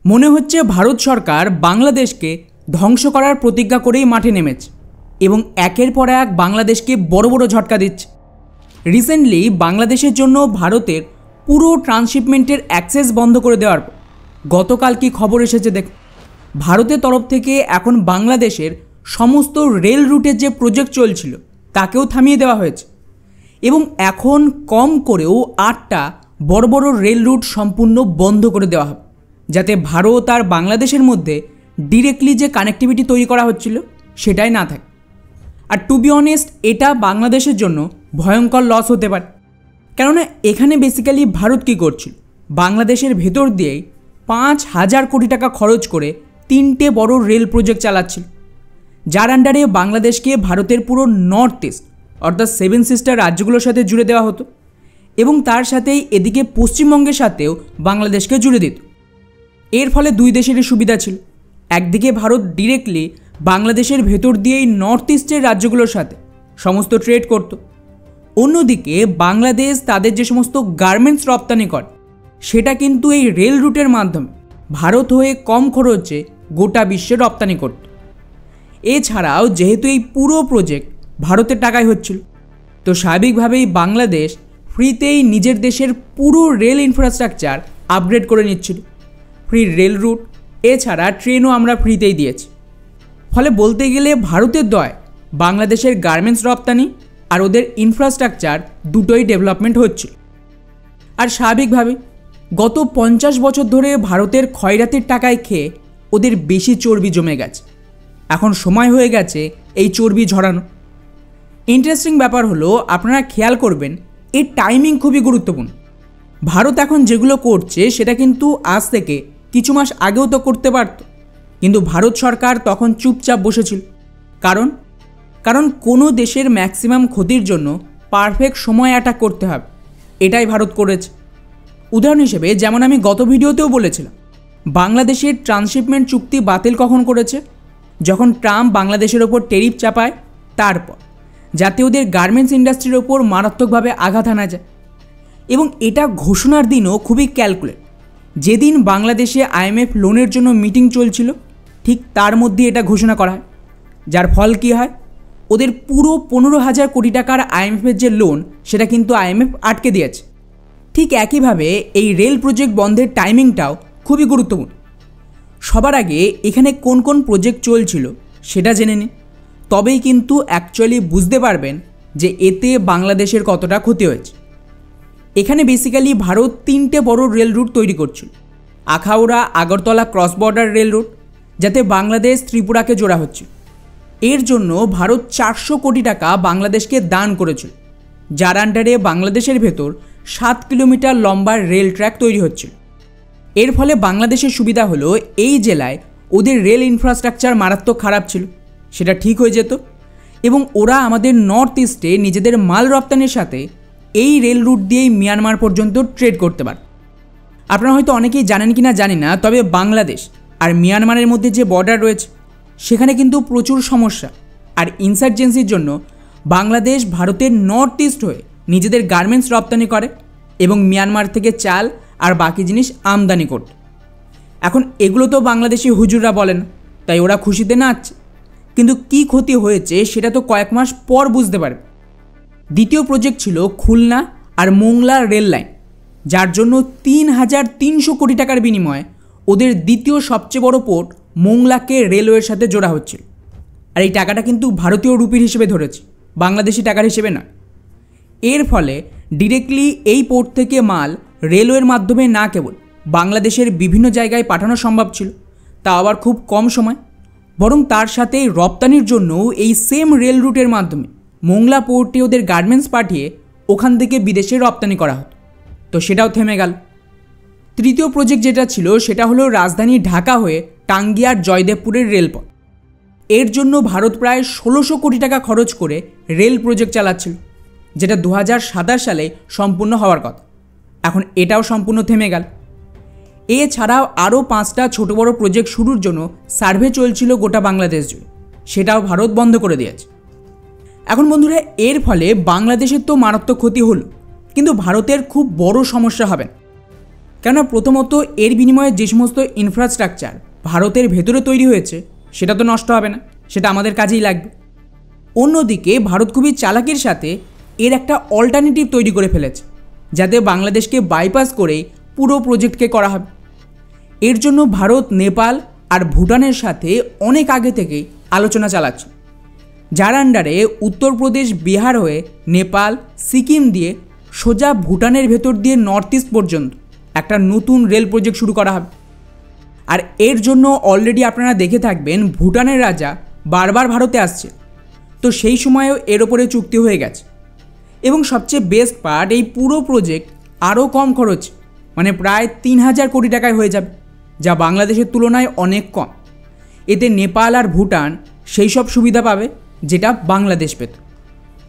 মনে হচ্ছে ভারত সরকার বাংলাদেশকে ধ্বংস করার প্রতিজ্ঞা করেই মাঠে নেমেছে এবং একের পর এক বাংলাদেশকে বড় বড় ঝটকা দিচ্ছে। রিসেন্টলি বাংলাদেশের জন্য ভারতের পুরো ট্রান্সশিপমেন্টের অ্যাক্সেস বন্ধ করে দেওয়ার পর গতকাল কি খবর এসেছে দেখ, ভারতের তরফ থেকে এখন বাংলাদেশের সমস্ত রেল রুটের যে প্রজেক্ট চলছিল তাকেও থামিয়ে দেওয়া হয়েছে এবং এখন কম করেও 8টা বড় বড় রেল রুট সম্পূর্ণ বন্ধ করে দেওয়া হবে, যাতে ভারত আর বাংলাদেশের মধ্যে ডিরেক্টলি যে কানেক্টিভিটি তৈরি করা হচ্ছিল সেটাই না থাকে। আর টু বি অনেস্ট, এটা বাংলাদেশের জন্য ভয়ঙ্কর লস হতে পারে, কেননা এখানে বেসিক্যালি ভারত কী করছিল, বাংলাদেশের ভেতর দিয়েই 5,000 কোটি টাকা খরচ করে 3টে বড় রেল প্রজেক্ট চালাচ্ছিল, যার আন্ডারে বাংলাদেশকে ভারতের পুরো নর্থ ইস্ট অর্থাৎ 7 সিস্টার রাজ্যগুলোর সাথে জুড়ে দেওয়া হতো এবং তার সাথেই এদিকে পশ্চিমবঙ্গের সাথেও বাংলাদেশকে জুড়ে দিত। এর ফলে দুই দেশেরই সুবিধা ছিল, একদিকে ভারত ডিরেক্টলি বাংলাদেশের ভেতর দিয়েই নর্থ ইস্টের রাজ্যগুলোর সাথে সমস্ত ট্রেড করত, অন্যদিকে বাংলাদেশ তাদের যে সমস্ত গার্মেন্টস রপ্তানি করে সেটা কিন্তু এই রেল রুটের মাধ্যমে ভারত হয়ে কম খরচে গোটা বিশ্বে রপ্তানি করত। এছাড়াও যেহেতু এই পুরো প্রজেক্ট ভারতের টাকায় হচ্ছিল, তো স্বাভাবিকভাবেই বাংলাদেশ ফ্রিতেই নিজের দেশের পুরো রেল ইনফ্রাস্ট্রাকচার আপগ্রেড করে নিচ্ছিল। ফ্রি রেল রুট এছাড়া ট্রেনও আমরা ফ্রিতেই দিয়েছি। ফলে বলতে গেলে ভারতের দয় বাংলাদেশের গার্মেন্টস রপ্তানি আর ওদের ইনফ্রাস্ট্রাকচার দুটোই ডেভেলপমেন্ট হচ্ছিল। আর স্বাভাবিকভাবে গত 50 বছর ধরে ভারতের খয়রাতির টাকায় খেয়ে ওদের বেশি চর্বি জমে গেছে, এখন সময় হয়ে গেছে এই চর্বি ঝরানো। ইন্টারেস্টিং ব্যাপার হলো, আপনারা খেয়াল করবেন এর টাইমিং খুবই গুরুত্বপূর্ণ। ভারত এখন যেগুলো করছে সেটা কিন্তু আজ থেকে কিছু মাস আগেও তো করতে পারত, কিন্তু ভারত সরকার তখন চুপচাপ বসেছিল। কারণ কোনো দেশের ম্যাক্সিমাম ক্ষতির জন্য পারফেক্ট সময় অ্যাটাক করতে হবে, এটাই ভারত করেছে। উদাহরণ হিসেবে যেমন আমি গত ভিডিওতেও বলেছিলাম, বাংলাদেশের ট্রান্সশিপমেন্ট চুক্তি বাতিল কখন করেছে, যখন ট্রাম্প বাংলাদেশের ওপর ট্যারিফ চাপায় তারপর, যাতে ওদের গার্মেন্টস ইন্ডাস্ট্রির ওপর মারাত্মকভাবে আঘাত আনা যায়। এবং এটা ঘোষণার দিনও খুবই ক্যালকুলেট, যেদিন বাংলাদেশে IMF লোনের জন্য মিটিং চলছিল ঠিক তার মধ্যে এটা ঘোষণা করা হয়, যার ফল কী হয়, ওদের পুরো 15,000 কোটি টাকার IMF-এর যে লোন সেটা কিন্তু IMF আটকে দিয়েছে। ঠিক একইভাবে এই রেল প্রজেক্ট বন্ধের টাইমিংটাও খুবই গুরুত্বপূর্ণ। সবার আগে এখানে কোন কোন প্রজেক্ট চলছিল সেটা জেনে নিন, তবেই কিন্তু অ্যাকচুয়ালি বুঝতে পারবেন যে এতে বাংলাদেশের কতটা ক্ষতি হয়েছে। এখানে বেসিক্যালি ভারত 3টে বড় রেল রুট তৈরি করছিল। Akhaura Agartala cross border rail root, যাতে বাংলাদেশ ত্রিপুরাকে জোড়া হচ্ছে। এর জন্য ভারত 400 কোটি টাকা বাংলাদেশকে দান করেছিল, যার আন্ডারে বাংলাদেশের ভেতর 7 কিলোমিটার লম্বা রেল ট্র্যাক তৈরি হচ্ছিল। এর ফলে বাংলাদেশের সুবিধা হলো এই জেলায় ওদের রেল ইনফ্রাস্ট্রাকচার মারাত্মক খারাপ ছিল, সেটা ঠিক হয়ে যেত এবং ওরা আমাদের নর্থ ইস্টে নিজেদের মাল রপ্তানির সাথে এই রেল রুট দিয়েই মিয়ানমার পর্যন্ত ট্রেড করতে পারে। আপনারা হয়তো অনেকেই জানেন কি না জানি না, তবে বাংলাদেশ আর মিয়ানমারের মধ্যে যে বর্ডার রয়েছে সেখানে কিন্তু প্রচুর সমস্যা, আর ইনসার্জেন্সির জন্য বাংলাদেশ ভারতের নর্থ ইস্ট হয়ে নিজেদের গার্মেন্টস রপ্তানি করে এবং মিয়ানমার থেকে চাল আর বাকি জিনিস আমদানি করত। এখন এগুলো তো বাংলাদেশি হুজুররা বলেন, তাই ওরা খুশিতে নাচছে, কিন্তু কি ক্ষতি হয়েছে সেটা তো কয়েক মাস পর বুঝতে পারবে। দ্বিতীয় প্রজেক্ট ছিল খুলনা আর মোংলা রেল লাইন, যার জন্য 3,300 কোটি টাকার বিনিময়ে ওদের দ্বিতীয় সবচেয়ে বড় পোর্ট মোংলাকে রেলওয়ের সাথে জোড়া হচ্ছিল। আর এই টাকাটা কিন্তু ভারতীয় রুপির হিসেবে ধরেছে, বাংলাদেশি টাকার হিসেবে না। এর ফলে ডিরেক্টলি এই পোর্ট থেকে মাল রেলওয়ের মাধ্যমে না কেবল বাংলাদেশের বিভিন্ন জায়গায় পাঠানো সম্ভব ছিল, তা আবার খুব কম সময়, বরং তার সাথে রপ্তানির জন্য এই সেম রেল রুটের মাধ্যমে মোংলা পোর্টে ওদের গার্মেন্টস পাঠিয়ে ওখান থেকে বিদেশে রপ্তানি করা হতো, তো সেটাও থেমে গেল। তৃতীয় প্রজেক্ট যেটা ছিল সেটা হলো রাজধানী ঢাকা হয়ে টাঙ্গিয়ার জয়দেবপুরের রেলপথ। এর জন্য ভারত প্রায় 1600 কোটি টাকা খরচ করে রেল প্রজেক্ট চালাচ্ছিল, যেটা 2027 সালে সম্পূর্ণ হওয়ার কথা। এখন এটাও সম্পূর্ণ থেমে গেল। এছাড়াও আরও 5টা ছোট বড় প্রজেক্ট শুরুর জন্য সার্ভে চলছিল গোটা বাংলাদেশ জুড়ে, সেটাও ভারত বন্ধ করে দিয়েছে। এখন বন্ধুরা, এর ফলে বাংলাদেশের তো মারাত্মক ক্ষতি হলো, কিন্তু ভারতের খুব বড় সমস্যা হবে না। কেননা প্রথমত এর বিনিময়ে যে সমস্ত ইনফ্রাস্ট্রাকচার ভারতের ভেতরে তৈরি হয়েছে সেটা তো নষ্ট হবে না, সেটা আমাদের কাজেই লাগবে। অন্যদিকে ভারত খুবই চালাকির সাথে এর একটা অল্টারনেটিভ তৈরি করে ফেলেছে, যাতে বাংলাদেশকে বাইপাস করে পুরো প্রজেক্টকে করা হবে। এর জন্য ভারত নেপাল আর ভুটানের সাথে অনেক আগে থেকেই আলোচনা চালাচ্ছে, যার আন্ডারে উত্তরপ্রদেশ বিহার হয়ে নেপাল সিকিম দিয়ে সোজা ভুটানের ভেতর দিয়ে নর্থ ইস্ট পর্যন্ত একটা নতুন রেল প্রজেক্ট শুরু করা হবে। আর এর জন্য অলরেডি আপনারা দেখে থাকবেন ভুটানের রাজা বারবার ভারতে আসছে, তো সেই সময়েও এর ওপরে চুক্তি হয়ে গেছে। এবং সবচেয়ে বেস্ট পার্ট, এই পুরো প্রজেক্ট আরও কম খরচ, মানে প্রায় 3000 কোটি টাকায় হয়ে যাবে, যা বাংলাদেশের তুলনায় অনেক কম। এতে নেপাল আর ভুটান সেই সব সুবিধা পাবে যেটা বাংলাদেশ পেত।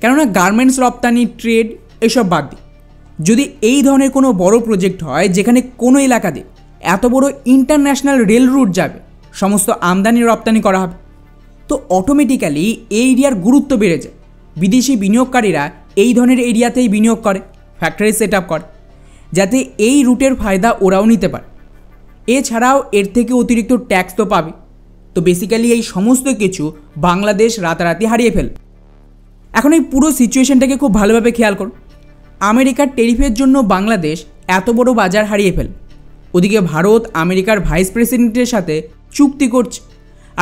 কেননা গার্মেন্টস রপ্তানি, ট্রেড এসব বাদ দিই, যদি এই ধরনের কোনো বড় প্রজেক্ট হয় যেখানে কোনো এলাকাতে এত বড় ইন্টারন্যাশনাল রেল রুট যাবে, সমস্ত আমদানি রপ্তানি করা হবে, তো অটোমেটিক্যালি এই এরিয়ার গুরুত্ব বেড়ে যায়। বিদেশি বিনিয়োগকারীরা এই ধরনের এরিয়াতেই বিনিয়োগ করে, ফ্যাক্টরি সেট আপ করে, যাতে এই রুটের ফায়দা ওরাও নিতে পারে। এছাড়াও এর থেকে অতিরিক্ত ট্যাক্স তো পাবে। তো বেসিক্যালি এই সমস্ত কিছু বাংলাদেশ রাতারাতি হারিয়ে ফেল। এখন এই পুরো সিচুয়েশনটাকে খুব ভালোভাবে খেয়াল করুন। আমেরিকার ট্যারিফের জন্য বাংলাদেশ এত বড় বাজার হারিয়ে ফেল, ওদিকে ভারত আমেরিকার ভাইস প্রেসিডেন্টের সাথে চুক্তি করছে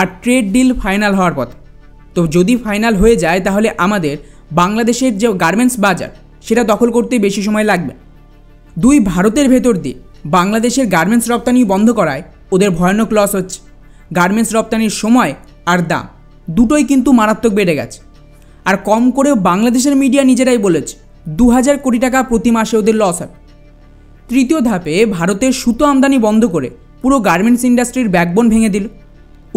আর ট্রেড ডিল ফাইনাল হওয়ার পথে। তো যদি ফাইনাল হয়ে যায় তাহলে আমাদের বাংলাদেশের যে গার্মেন্টস বাজার সেটা দখল করতে বেশি সময় লাগবে। দুই ভারতের ভেতর দিয়ে বাংলাদেশের গার্মেন্টস রপ্তানি বন্ধ করায় ওদের ভয়ানক লস হচ্ছে। গার্মেন্টস রপ্তানির সময় আর দাম দুটোই কিন্তু মারাত্মক বেড়ে গেছে। আর কম করেও বাংলাদেশের মিডিয়া নিজেরাই বলেছে 2000 কোটি টাকা প্রতি মাসে ওদের লস হয়। তৃতীয় ধাপে ভারতের সুতো আমদানি বন্ধ করে পুরো গার্মেন্টস ইন্ডাস্ট্রির ব্যাকবোন ভেঙে দিল।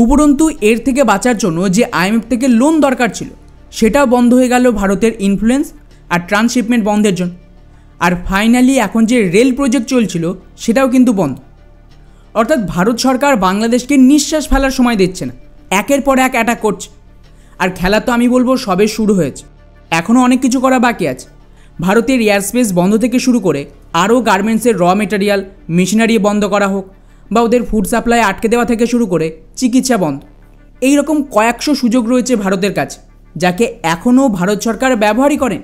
উপরন্তু এর থেকে বাঁচার জন্য যে IMF থেকে লোন দরকার ছিল সেটাও বন্ধ হয়ে গেল ভারতের ইনফ্লুয়েন্স আর ট্রান্সশিপমেন্ট বন্ধের জন্য। আর ফাইনালি এখন যে রেল প্রজেক্ট চলছিল সেটাও কিন্তু বন্ধ। অর্থাৎ ভারত সরকার বাংলাদেশকে নিঃশ্বাস ফেলার সময় দিচ্ছে না, একের পর এক অ্যাটাক করছে। আর খেলা তো আমি বলবো সবে শুরু হয়েছে, এখনও অনেক কিছু করা বাকি আছে। ভারতের এয়ারস্পেস বন্ধ থেকে শুরু করে আরও গার্মেন্টসের র মেটেরিয়াল, মেশিনারি বন্ধ করা হোক, বা ওদের ফুড সাপ্লাই আটকে দেওয়া থেকে শুরু করে চিকিৎসা বন্ধ, এই রকম কয়েকশো সুযোগ রয়েছে ভারতের কাছে, যাকে এখনও ভারত সরকার ব্যবহারই করেন।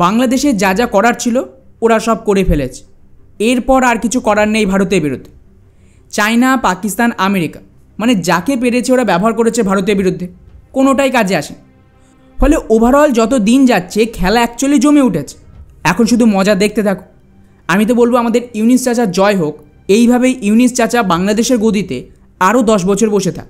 বাংলাদেশে যা যা করার ছিল ওরা সব করে ফেলেছে, এরপর আর কিছু করার নেই ভারতের বিরুদ্ধে। চায়না, পাকিস্তান, আমেরিকা মানে যাকে পেরেছে ওরা ব্যবহার করেছে ভারতের বিরুদ্ধে, কোনোটাই কাজে আসে। ফলে ওভারঅল যত দিন যাচ্ছে খেলা অ্যাকচুয়ালি জমে উঠেছে। এখন শুধু মজা দেখতে থাকো। আমি তো বলবো আমাদের ইউনিস চাচা জয় হোক, এইভাবেই ইউনিস চাচা বাংলাদেশের গদিতে আরও 10 বছর বসে থাক।